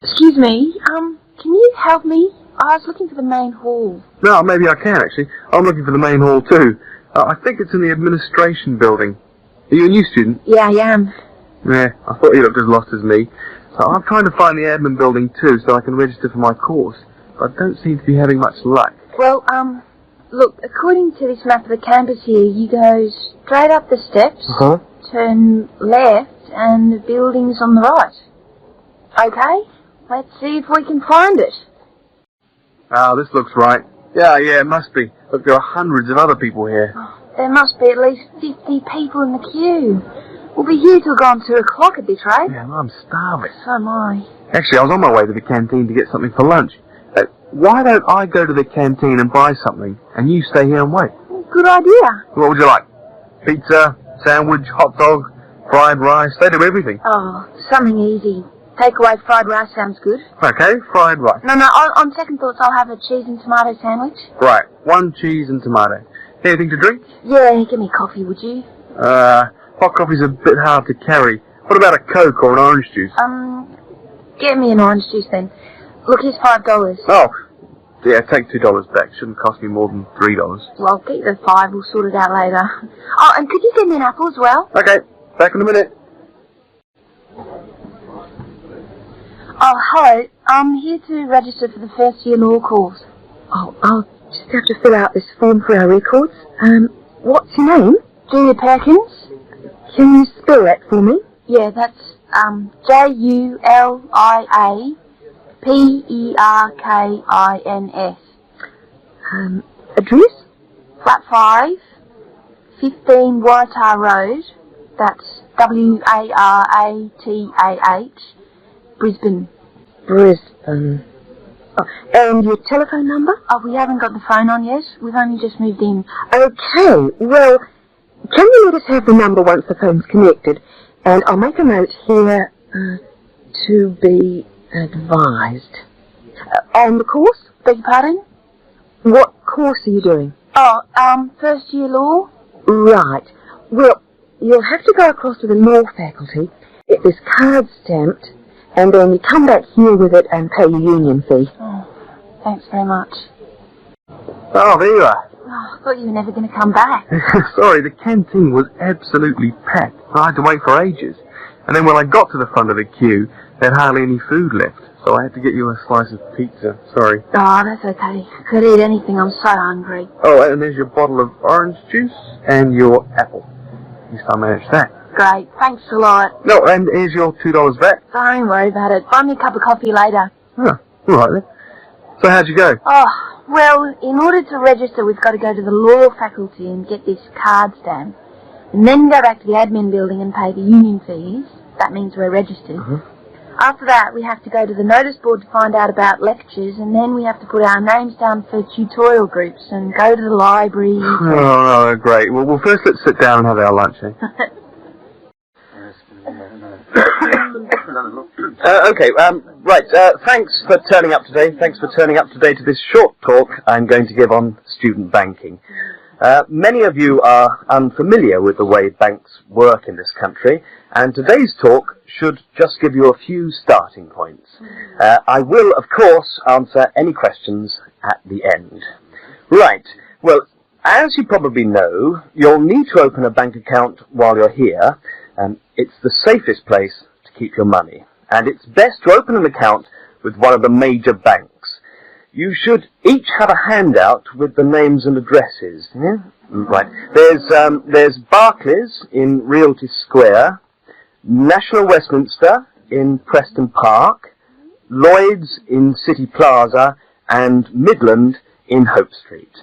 Excuse me, can you help me? I was looking for the main hall. No, maybe I can, actually. I'm looking for the main hall, too. I think it's in the administration building. Are you a new student? Yeah, I am. Yeah, I thought you looked as lost as me. I'm trying to find the admin building, too, so I can register for my course. But I don't seem to be having much luck. Well, look, according to this map of the campus here, you go straight up the steps, turn left, and the building's on the right. Okay, let's see if we can find it. Ah, this looks right. Yeah, it must be. Look, there are hundreds of other people here. Oh, there must be at least 50 people in the queue. We'll be here till gone 2 o'clock at this rate. Yeah, I'm starving. So am I. Actually, I was on my way to the canteen to get something for lunch. Why don't I go to the canteen and buy something, and you stay here and wait? Good idea. What would you like? Pizza, sandwich, hot dog, fried rice? They do everything. Oh, something easy. Takeaway fried rice sounds good. Okay, fried rice. No, on second thoughts, I'll have a cheese and tomato sandwich. Right, 1 cheese and tomato. Anything to drink? Yeah, give me coffee, would you? Hot coffee's a bit hard to carry. What about a Coke or an orange juice? Get me an orange juice then. Look, here's $5. Oh, yeah, take $2 back. Shouldn't cost me more than $3. Well, I'll get you the 5. We'll sort it out later. Oh, and could you get me an apple as well? Okay, back in a minute. Oh, hello. I'm here to register for the first year law course. Oh, I'll just have to fill out this form for our records. What's your name? Julia Perkins. Can you spell that for me? Yeah, that's, JULIAPERKINS. Address? Flat 5, 15 Waratah Road. That's WARATAH, Brisbane. Brisbane. Oh, and your telephone number? Oh, we haven't got the phone on yet. We've only just moved in. Okay, well, can you let us have the number once the phone's connected? And I'll make a note here, to be advised. On the course? Beg your pardon? What course are you doing? Oh, first year law. Right. Well, you'll have to go across to the law faculty, get this card stamped, and then you come back here with it and pay your union fee. Oh, thanks very much. Oh, there you are. Oh, I thought you were never going to come back. Sorry, the canteen was absolutely packed. I had to wait for ages. And then when I got to the front of the queue, there had hardly any food left. So I had to get you a slice of pizza. Sorry. Oh, that's okay. I could eat anything. I'm so hungry. Oh, and there's your bottle of orange juice and your apple. At least I managed that. Great. Thanks a lot. No, and here's your $2 back. Don't worry about it. Buy me a cup of coffee later. Oh, all right then. So how'd you go? Oh, well, in order to register, we've got to go to the law faculty and get this card stamped. And then go back to the admin building and pay the union fees. That means we're registered. After that, we have to go to the notice board to find out about lectures, and then we have to put our names down for tutorial groups and go to the library. Oh, great. Well, first let's sit down and have our lunch, eh? Right, thanks for turning up today. Thanks for turning up today to this short talk I'm going to give on student banking. Many of you are unfamiliar with the way banks work in this country, and today's talk should just give you a few starting points. I will, of course, answer any questions at the end. Right, well, as you probably know, you'll need to open a bank account while you're here. It's the safest place to keep your money, and it's best to open an account with one of the major banks. You should each have a handout with the names and addresses. Yeah? Right. There's Barclays in Realty Square, National Westminster in Preston Park, Lloyd's in City Plaza, and Midland in Hope Street.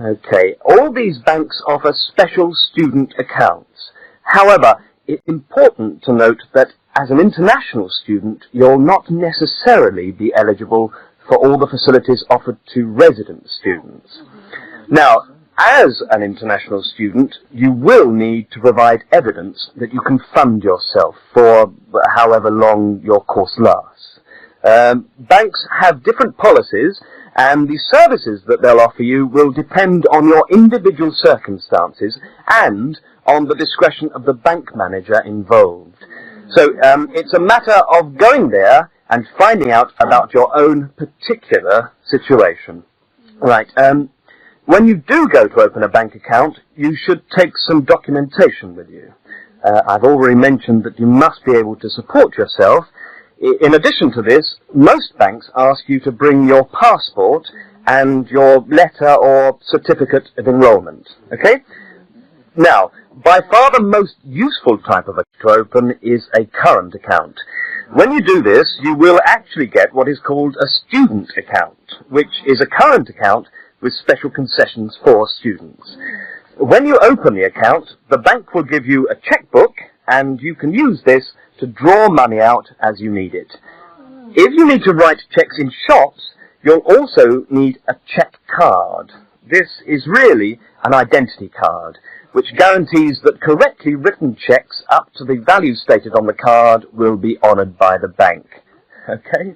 Okay. All these banks offer special student accounts. However, it's important to note that as an international student, you'll not necessarily be eligible for all the facilities offered to resident students. Now, as an international student, you will need to provide evidence that you can fund yourself for however long your course lasts. Banks have different policies, and the services that they'll offer you will depend on your individual circumstances and on the discretion of the bank manager involved. So it's a matter of going there and finding out about your own particular situation. Right, when you do go to open a bank account, you should take some documentation with you. I've already mentioned that you must be able to support yourself. In addition to this, most banks ask you to bring your passport and your letter or certificate of enrollment. Okay? Now, by far the most useful type of account to open is a current account. When you do this, you will actually get what is called a student account, which is a current account with special concessions for students. When you open the account, the bank will give you a checkbook, and you can use this to draw money out as you need it. If you need to write checks in shops, you'll also need a check card. This is really an identity card, which guarantees that correctly written checks up to the value stated on the card will be honoured by the bank. Okay?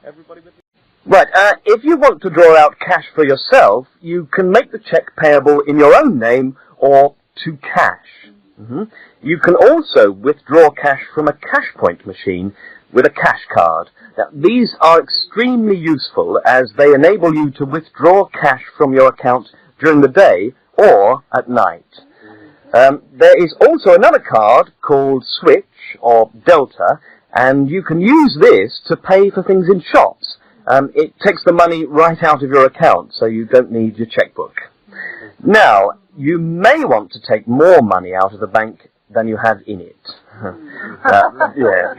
Everybody with me? Right, if you want to draw out cash for yourself, you can make the cheque payable in your own name or to cash. You can also withdraw cash from a cash point machine with a cash card. Now, these are extremely useful as they enable you to withdraw cash from your account during the day or at night. There is also another card called Switch or Delta, and you can use this to pay for things in shops. It takes the money right out of your account, so you don't need your checkbook. Now, you may want to take more money out of the bank than you have in it.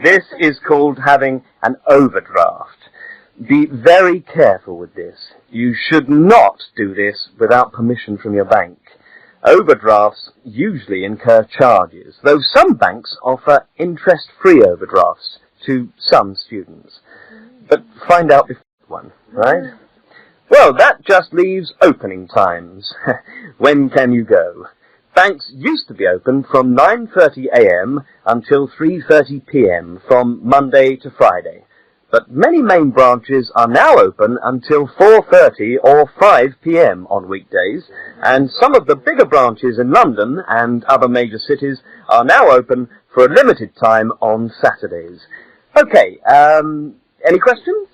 This is called having an overdraft. Be very careful with this. You should not do this without permission from your bank. Overdrafts usually incur charges, though some banks offer interest-free overdrafts to some students. But find out before one, right? Well, that just leaves opening times. When can you go? Banks used to be open from 9:30 a.m. until 3:30 p.m. from Monday to Friday. But many main branches are now open until 4:30 or 5 p.m. on weekdays, and some of the bigger branches in London and other major cities are now open for a limited time on Saturdays. Okay, any questions?